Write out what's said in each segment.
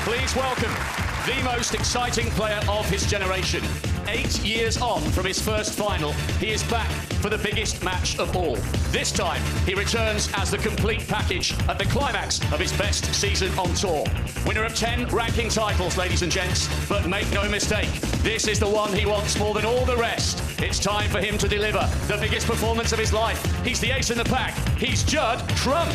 Please welcome the most exciting player of his generation. 8 years on from his first final, he is back for the biggest match of all. This time, he returns as the complete package at the climax of his best season on tour. Winner of 10 ranking titles, ladies and gents, but make no mistake, this is the one he wants more than all the rest. It's time for him to deliver the biggest performance of his life. He's the ace in the pack. He's Judd Trump.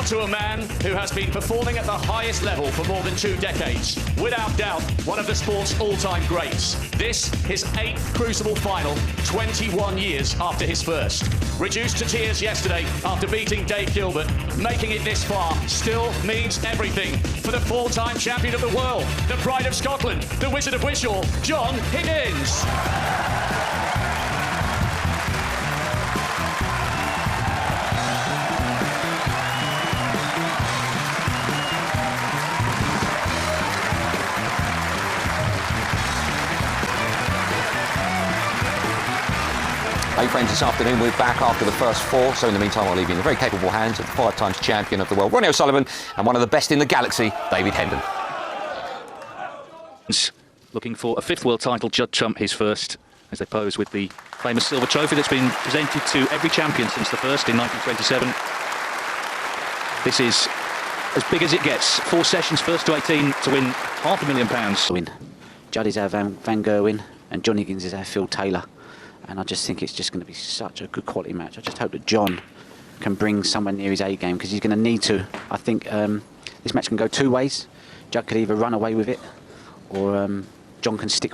To a man who has been performing at the highest level for more than 2 decades. Without doubt, one of the sport's all-time greats. This, his 8th Crucible final, 21 years after his first. Reduced to tears yesterday after beating Dave Gilbert, making it this far still means everything for the 4-time champion of the world, the pride of Scotland, the Wizard of Wishaw, John Higgins. Hey friends, this afternoon we're back after the first 4, so in the meantime I'll leave you in the very capable hands of the 5 times champion of the world, Ronnie O'Sullivan, and one of the best in the galaxy, David Hendon. Looking for a 5th world title, Judd Trump his first, as they pose with the famous silver trophy that's been presented to every champion since the first in 1927. This is as big as it gets. 4 sessions, first to 18 to win £500,000. Win. Judd is our Van Gerwen and John Higgins is our Phil Taylor. And I just think it's just going to be such a good quality match. I just hope that John can bring someone near his A game, because he's going to need to. I think this match can go 2 ways. Judd could either run away with it, or John can stick.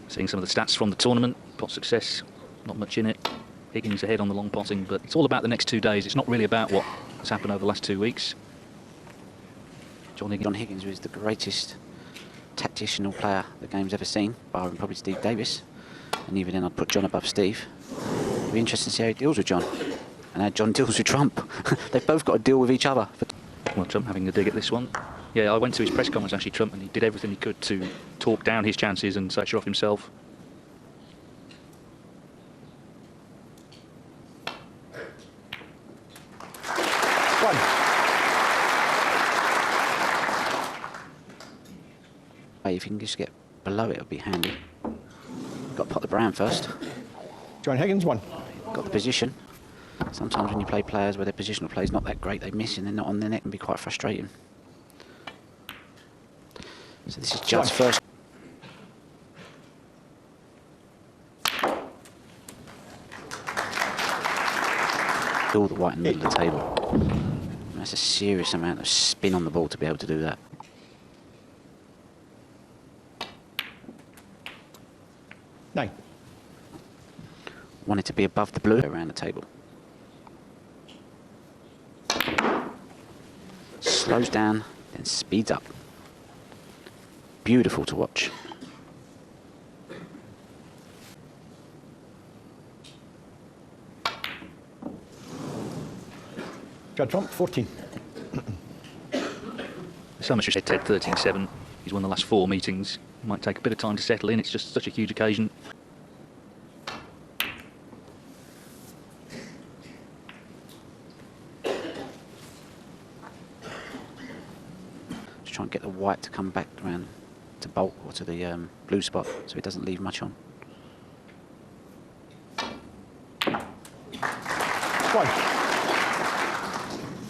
Seeing some of the stats from the tournament, pot success, not much in it. Higgins ahead on the long potting, but it's all about the next 2 days. It's not really about what has happened over the last 2 weeks. John Higgins was the greatest tactical player the game's ever seen, barring probably Steve Davis. And even then I'd put John above Steve. It'll be interesting to see how he deals with John and how John deals with Trump. They've both got to deal with each other. Well, Trump having a dig at this one. Yeah, I went to his press conference actually, Trump, and he did everything he could to talk down his chances and pressure off himself. If you can just get below it, it'll be handy. Got to pot the brown first. John Higgins, 1. Got the position. Sometimes when you play players where their positional play is not that great, they miss and they're not on their neck, and be quite frustrating. So this is Judd's first. All the white in the middle of the table. And that's a serious amount of spin on the ball to be able to do that. Want it to be above the blue around the table. Slows down, then speeds up. Beautiful to watch. Judd Trump, 14. So much said Ted 13-7. He's won the last 4 meetings. Might take a bit of time to settle in. It's just such a huge occasion. Try and get the white to come back around to bulk or to the blue spot, so it doesn't leave much on.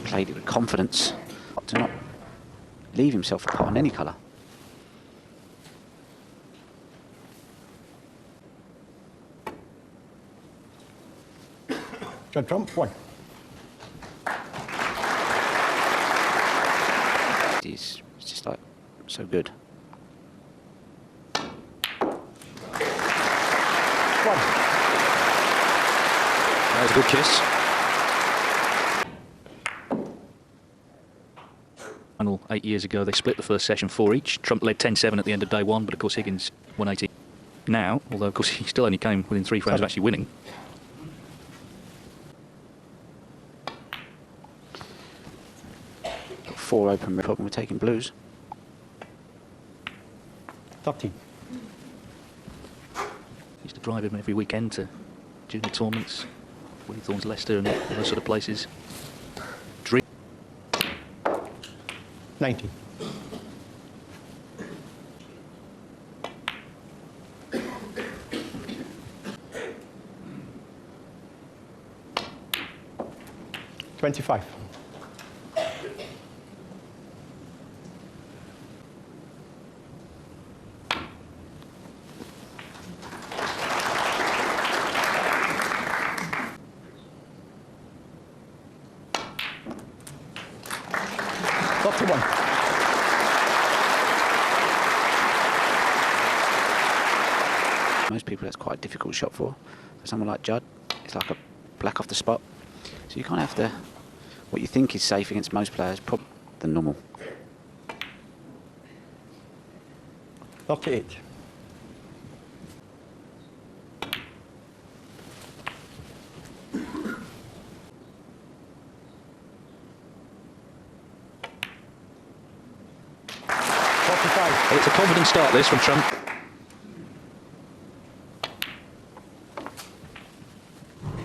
Played it with confidence to not leave himself a pot on any colour. Judd Trump, 1. It's just like so good. 1. That was a good kiss. Final 8 years ago, they split the first session 4 each. Trump led 10-7 at the end of day 1, but of course Higgins won 18. Now, although of course he still only came within 3 frames of actually winning. Got 4 open problem. We're taking blues. 13. Used to drive him every weekend to junior tournaments, Willie Thorne's Leicester and those sort of places. Dream. 19. $25. Most people, that's quite a difficult shot for someone like Judd. It's like a black off the spot. So you can't have to. What you think is safe against most players, probably than normal. 38. It's a confident start, this, from Trump.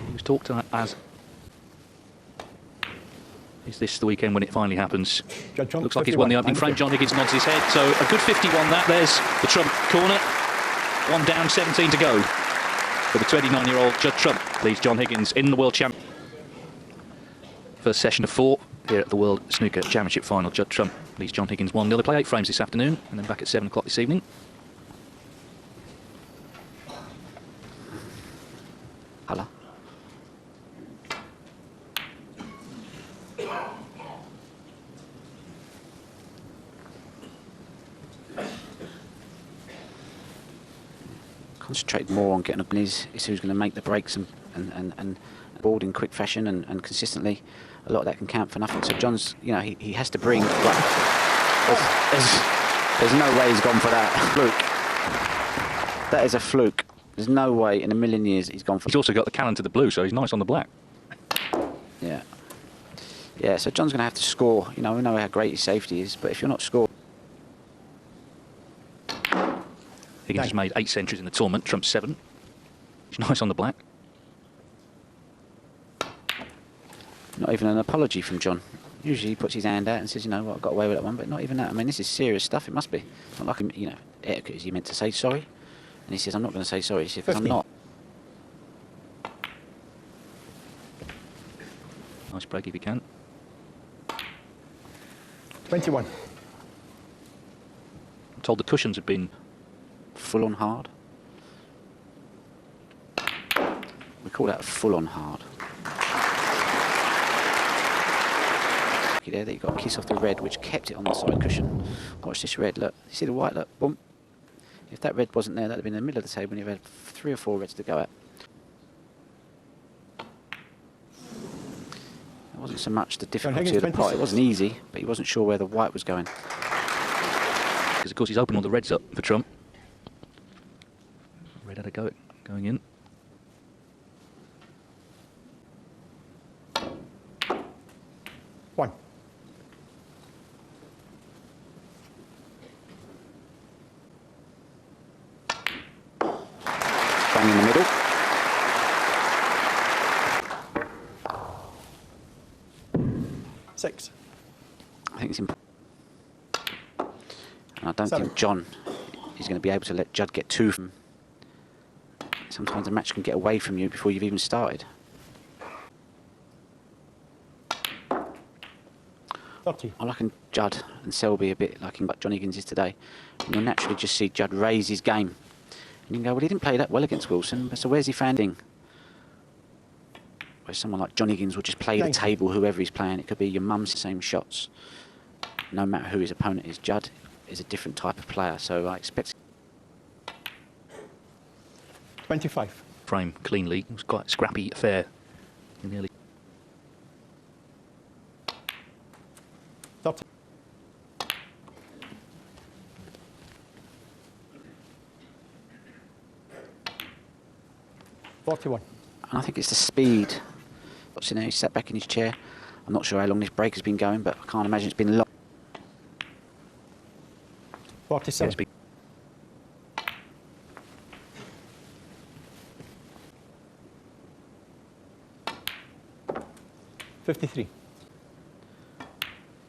He was talked about as... Is this the weekend when it finally happens? Looks like he's won the opening frame. John Higgins nods his head. So a good 51 that. There's the Trump corner. 1 down, 17 to go. For the 29-year-old Judd Trump leaves John Higgins in the World Championship. First session of 4 here at the World Snooker Championship final. Judd Trump leaves John Higgins 1-0. They play 8 frames this afternoon and then back at 7 o'clock this evening. Hello. Concentrate more on getting up, and is who's going to make the breaks and board in quick fashion and consistently. A lot of that can count for nothing. So John's, you know, he has to bring. Well, there's no way he's gone for that fluke. That is a fluke. There's no way in a million years he's gone for. He's also got the cannon to the blue, so he's nice on the black. Yeah. Yeah. So John's going to have to score. You know, we know how great his safety is, but if you're not scoring. Higgins has made 8 centuries in the tournament. Trump 7. He's nice on the black. Not even an apology from John. Usually he puts his hand out and says, you know what, I got away with that one, but not even that. I mean, this is serious stuff. It must be. Not like, you know, etiquette. Is he meant to say sorry? And he says, I'm not going to say sorry. He says, because I'm not. Nice break if he can. 21. I'm told the cushions have been full on hard. We call that full on hard. There that you got a kiss off the red, which kept it on the side cushion. Watch this red, look. You see the white, look, boom. If that red wasn't there, that'd have been in the middle of the table and you've had 3 or 4 reds to go at. It wasn't so much the difficulty of the pot. It wasn't easy, but he wasn't sure where the white was going. Because of course he's opened all the reds up for Trump. Red had a go at going in. One. Bang in the middle. Six. I think it's important. And I don't think John is going to be able to let Judd get 2 from. Sometimes a match can get away from you before you've even started. 30. I reckon Judd and Selby a bit like John Higgins is today. And you'll naturally just see Judd raise his game. And you can go, well, he didn't play that well against Wilson, so where's he finding? Where someone like John Higgins will just play the table, whoever he's playing. It could be your mum's same shots. No matter who his opponent is, Judd is a different type of player, so I expect... 25. Frame cleanly. It was quite a scrappy affair in the early... 30. 41. And I think it's the speed. Watching there, he's sat back in his chair. I'm not sure how long this break has been going, but I can't imagine it's been long. 47. 53.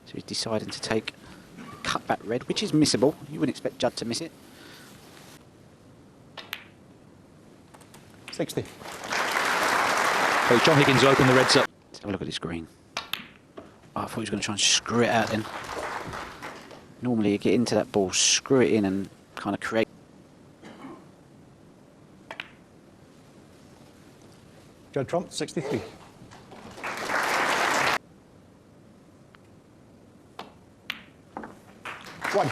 So he's deciding to take a cut-back red, which is missable. You wouldn't expect Judd to miss it. 60. So John Higgins opened the reds up. Let's have a look at this green. Oh, I thought he was going to try and screw it out then. Normally you get into that ball, screw it in and kind of create. Judd Trump, 63. One.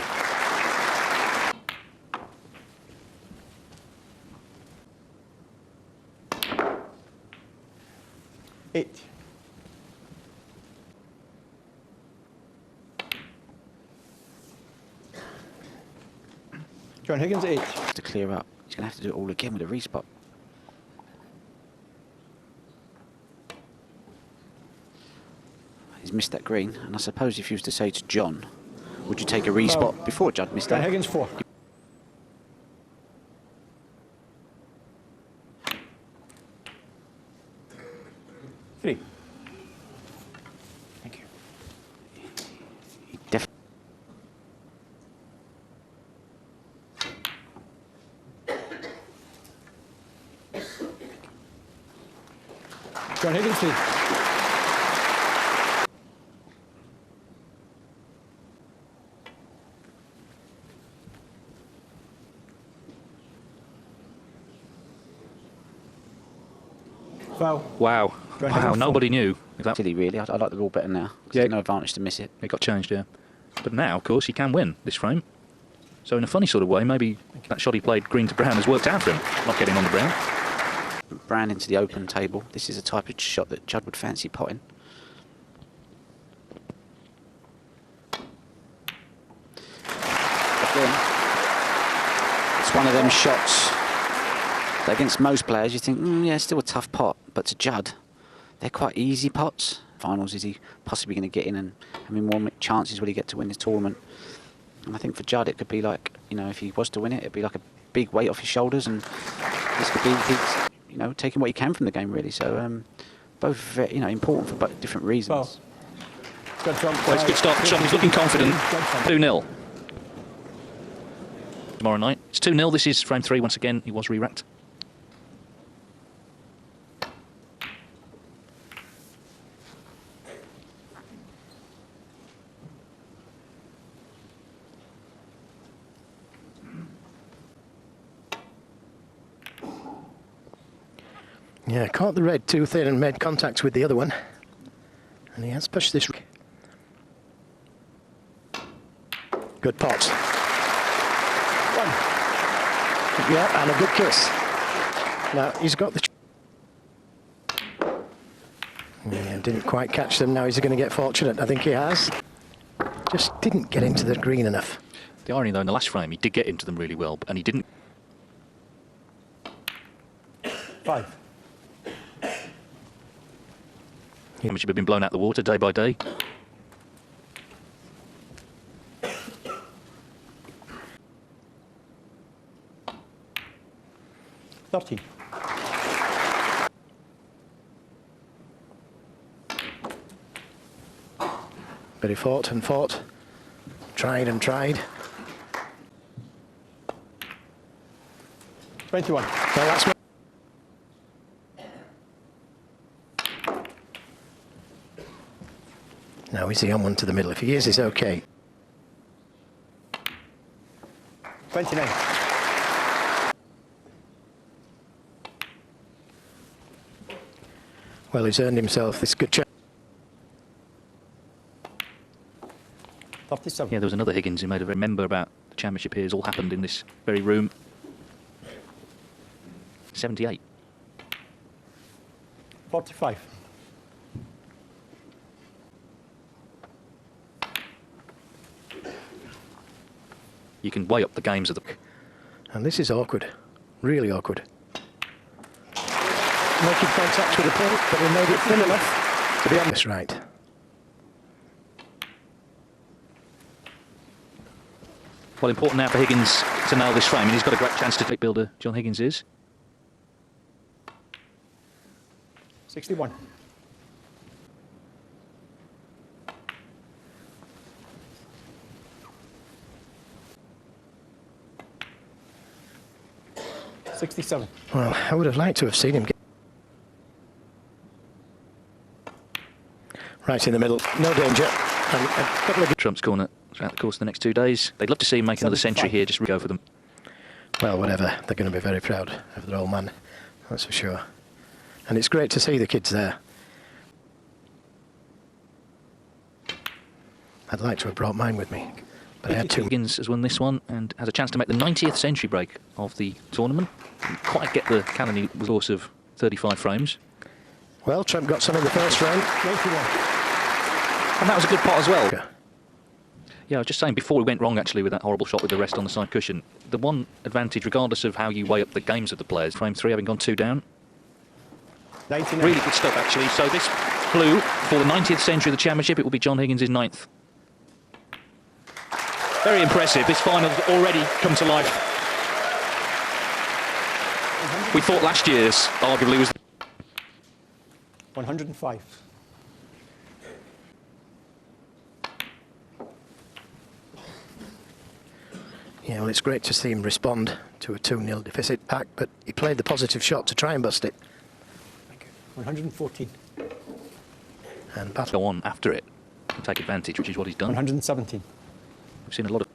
Eight. John Higgins, 8. To clear up. He's going to have to do it all again with a respot. He's missed that green, and I suppose if you was to say to John, would you take a respot before Judd missed John that? Higgins, 4. Three. Thank you. He definitely. John Higgins, 3. Foul. Wow. John Wow, Higgins, nobody knew. If that, Silly, really. I like the ball better now. Yeah. There's no advantage to miss it. it got changed, yeah. But now, of course, he can win this frame. So in a funny sort of way, maybe that shot he played green to brown has worked out for him, not getting on the brown. Brown into the open table. This is a type of shot that Judd would fancy potting. Again, it's one of them shots that against most players you think, yeah, it's still a tough pot. But to Judd, they're quite easy pots. Finals, is he possibly going to get in, and how many more chances will he get to win this tournament? And I think for Judd, it could be like, you know, if he was to win it, it'd be like a big weight off his shoulders, and this could be his, you know, taking what he can from the game, really. So both, very, you know, important for both different reasons. Well, Judd Trump, Well, it's a good start. John's looking confident. 2-0. Tomorrow night. It's 2-0. This is frame 3 once again. He was re-racked. Yeah, caught the red too thin and made contact with the other one. And he has pushed this. Good pot. One. Yeah, and a good kiss. Now, he's got the... Yeah, didn't quite catch them. Now he's going to get fortunate. I think he has. Just didn't get into the green enough. The irony, though, in the last frame, he did get into them really well, and he didn't. 5. How much have been blown out the water day by day? $30. But he fought and fought. Tried and tried. 21. Well, that's... Now, is he on one to the middle? If he is, it's okay. 29. Well, he's earned himself this good chance. 37. Yeah, there was another Higgins who made a remember about the championship here. It's all happened in this very room. 78. 45. You can weigh up the games of the... And this is awkward. Really awkward. making contact with the pin, but he made it thin enough to be on this right. Well, important now for Higgins to nail this frame, and he's got a great chance to take builder. John Higgins is. 61. $67. Well, I would have liked to have seen him get right in the middle. No danger. And a couple of... Trump's corner throughout the course of the next 2 days. They'd love to see him make another century here, just go for them. Well, whatever. They're going to be very proud of their old man, that's for sure. And it's great to see the kids there. I'd like to have brought mine with me, but I had to. Higgins has won this one and has a chance to make the 90th century break of the tournament. Didn't quite get the cannon course of 35 frames. Well, Trump got some in the first round. 91. And that was a good pot as well. Yeah, I was just saying before we went wrong actually with that horrible shot with the rest on the side cushion. The one advantage, regardless of how you weigh up the games of the players, frame 3 having gone 2 down. 99. Really good stuff actually. So this blue for the 90th century of the championship, it will be John Higgins' 9th. Very impressive. This final's already come to life. We thought last year's arguably was 105. Yeah, well, it's great to see him respond to a 2-0 deficit pack, but he played the positive shot to try and bust it. 114. And battle. go on after it and take advantage, which is what he's done. 117. We've seen a lot of...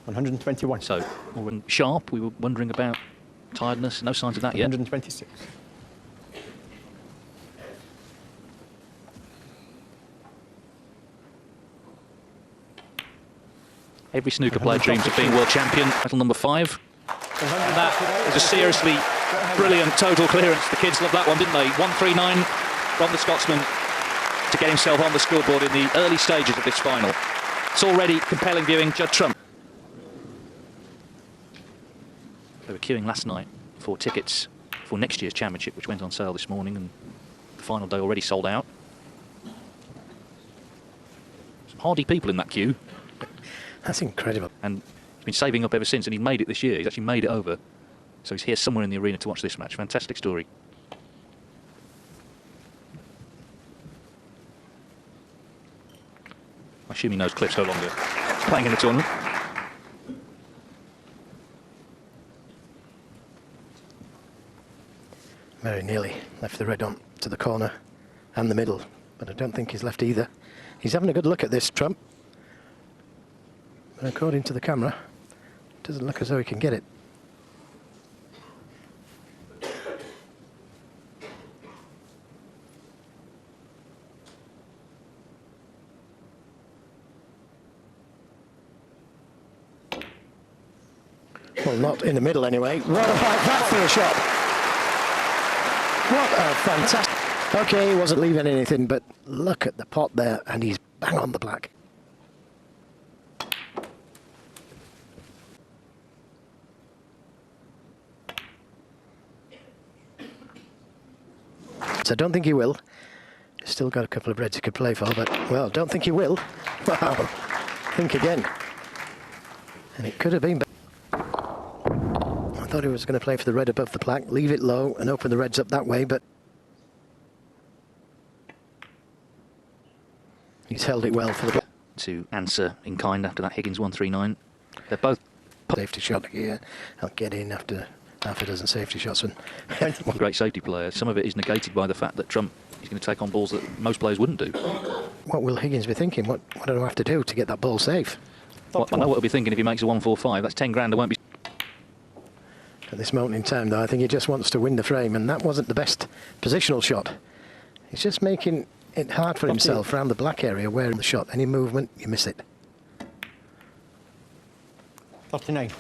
121. So, when sharp, we were wondering about tiredness. No signs of that yet. 126. Every snooker player dreams of being world champion. Battle number 5. And that is a seriously brilliant total clearance. The kids loved that one, didn't they? 139 from the Scotsman to get himself on the scoreboard in the early stages of this final. It's already compelling viewing. Judd Trump. They were queuing last night for tickets for next year's championship, which went on sale this morning, and the final day already sold out. Some hardy people in that queue. That's incredible. And he's been saving up ever since, and he's made it this year. He's actually made it over. So he's here somewhere in the arena to watch this match. Fantastic story. I assume he knows Cliff's no longer playing in the tournament. Very nearly left the red on to the corner and the middle, but I don't think he's left either. He's having a good look at this, Trump. But according to the camera, it doesn't look as though he can get it. Well, not in the middle anyway. What about that for a shot? What a fantastic... Okay, he wasn't leaving anything, but look at the pot there, and he's bang on the black. So I don't think he will. He's still got a couple of reds he could play for, but, well, don't think he will. Wow. Think again. And it could have been... I thought he was going to play for the red above the black, leave it low and open the reds up that way, but he's held it well for the black. To answer in kind after that Higgins 139. They're both... Safety shot here. I'll get in after half a dozen safety shots. And great safety player. Some of it is negated by the fact that Trump is going to take on balls that most players wouldn't do. What will Higgins be thinking? What do I have to do to get that ball safe? Well, I know what he'll be thinking if he makes a 145. That's 10 grand. I won't be... At this moment in time, though, I think he just wants to win the frame, and that wasn't the best positional shot. He's just making it hard for himself around the black area where the shot. Any movement, you miss it. 39.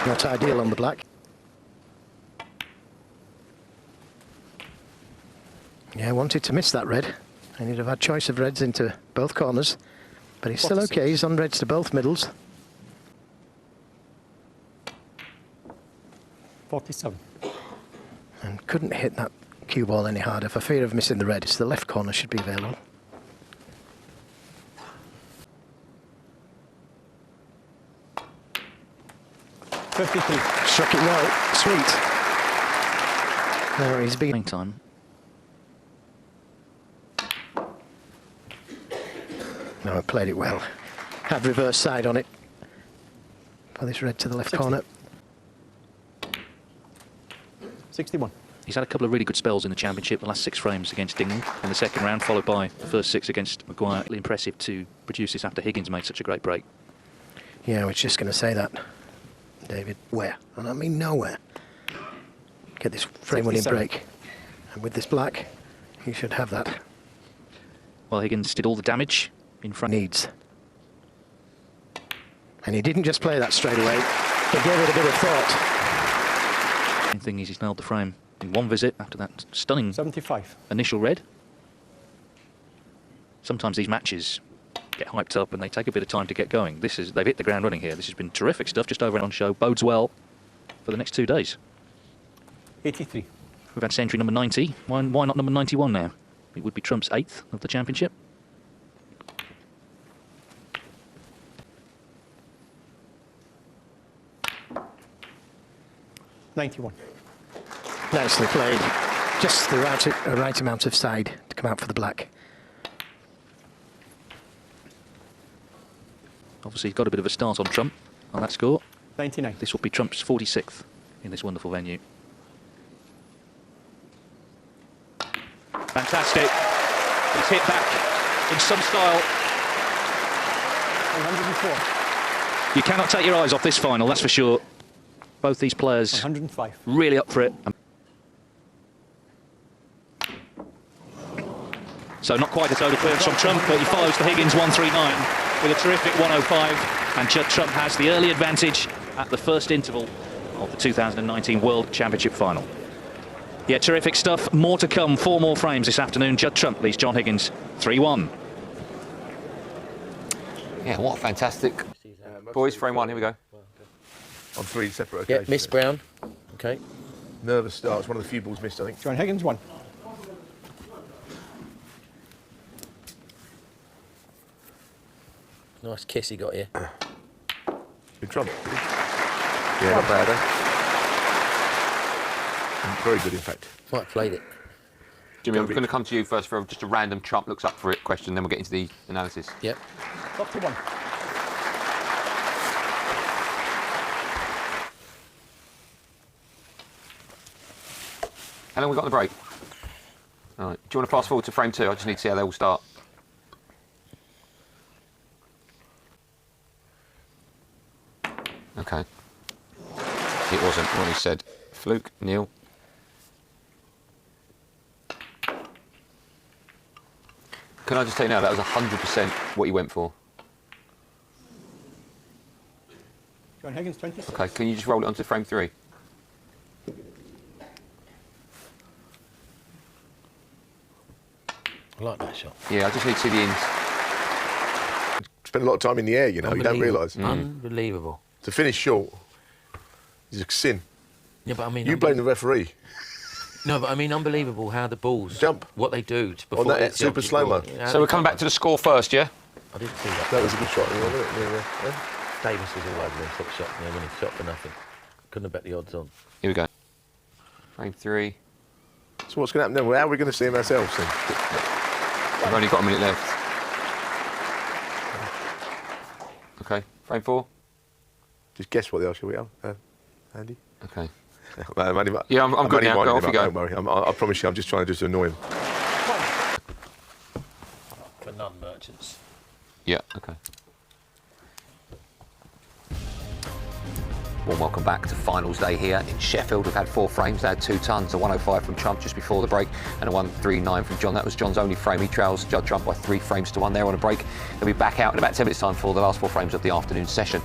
Not ideal on the black. Yeah, wanted to miss that red, and he'd have had choice of reds into both corners, but he's still okay. He's on reds to both middles. 47. And couldn't hit that cue ball any harder for fear of missing the red. It's the left corner should be available. Struck it well. Sweet. Now he's been. Meantime, No, I played it well. Had reverse side on it. For this red to the left 60. corner. 61. he's had a couple of really good spells in the championship. The last 6 frames against Dingle in the second round, followed by the first 6 against Maguire. Really impressive to produce this after Higgins made such a great break. Yeah, I was just going to say that, David. Where? And I mean nowhere. Get this frame-winning 67. break. And with this black, he should have that. Well, Higgins did all the damage in front. Needs. And he didn't just play that straight away. He gave it a bit of thought. Main thing is he's nailed the frame in one visit after that stunning 75. initial red. Sometimes these matches get hyped up and they take a bit of time to get going. They've hit the ground running here. This has been terrific stuff just over on show. Bodes well for the next 2 days. 83. We've had century number 90. Why not number 91 now? It would be Trump's 8th of the championship. $91. Nicely played. Just the right amount of side to come out for the black. Obviously, he's got a bit of a start on Trump on that score. 99. This will be Trump's 46th in this wonderful venue. Fantastic. He's hit back in some style. 104. You cannot take your eyes off this final, that's for sure. Both these players 105. really up for it. So not quite a total clearance from Trump, but he follows the Higgins 139 with a terrific 105. And Judd Trump has the early advantage at the first interval of the 2019 World Championship final. Yeah, terrific stuff. More to come. 4 more frames this afternoon. Judd Trump leads John Higgins 3-1. Yeah, what a fantastic. Boys, frame 1, here we go. On 3 separate Yeah, occasions. Miss Brown. Okay. Nervous start. It's one of the few balls missed, I think. John Higgins 1. Nice kiss he got here. Good Trump. Yeah, not bad, eh? Very good, in fact. Might have played it. Jimmy, I'm going to come to you first for just a random Trump looks up for it question, then we'll get into the analysis. Yep. Up to 1. How long have we got on the break? All right. Do you want to fast forward to frame 2? I just need to see how they all start. Okay. It wasn't what he said. Fluke, Neil. Can I just tell you now, that was 100% what you went for. John Higgins 26. Okay, can you just roll it onto frame 3? I like that shot. Yeah, I just need to see the ins. Spend a lot of time in the air, you know. You don't realise. Unbelievable. To finish short is a sin. Yeah, but I mean, You blame the referee. No, but I mean, unbelievable how the balls Jump. what they do to before On that it's the super object slow-mo. ball. Yeah, So we're coming back to the score first, yeah? I didn't see that. That was a good shot, wasn't it? Yeah. Davis was all over there. Took a shot, yeah, when he shot for nothing. Couldn't have bet the odds on. Here we go. Frame 3. So what's going to happen then? Well, how are we going to see him ourselves then? We've only got a minute left. Okay, frame 4. Just guess what they are, shall we, Andy? Okay. I'm only, Yeah, I'm good only now. winding Go, off him you up, go. Don't worry. I promise you, I'm just trying to annoy him. For non-merchants. Yeah, okay. Warm welcome back to finals day here in Sheffield. We've had 4 frames. They had 2 tons, a 105 from Trump just before the break and a 139 from John. That was John's only frame. He trails Judd Trump by 3 frames to 1 there on a break. They'll be back out in about 10 minutes time for the last 4 frames of the afternoon session.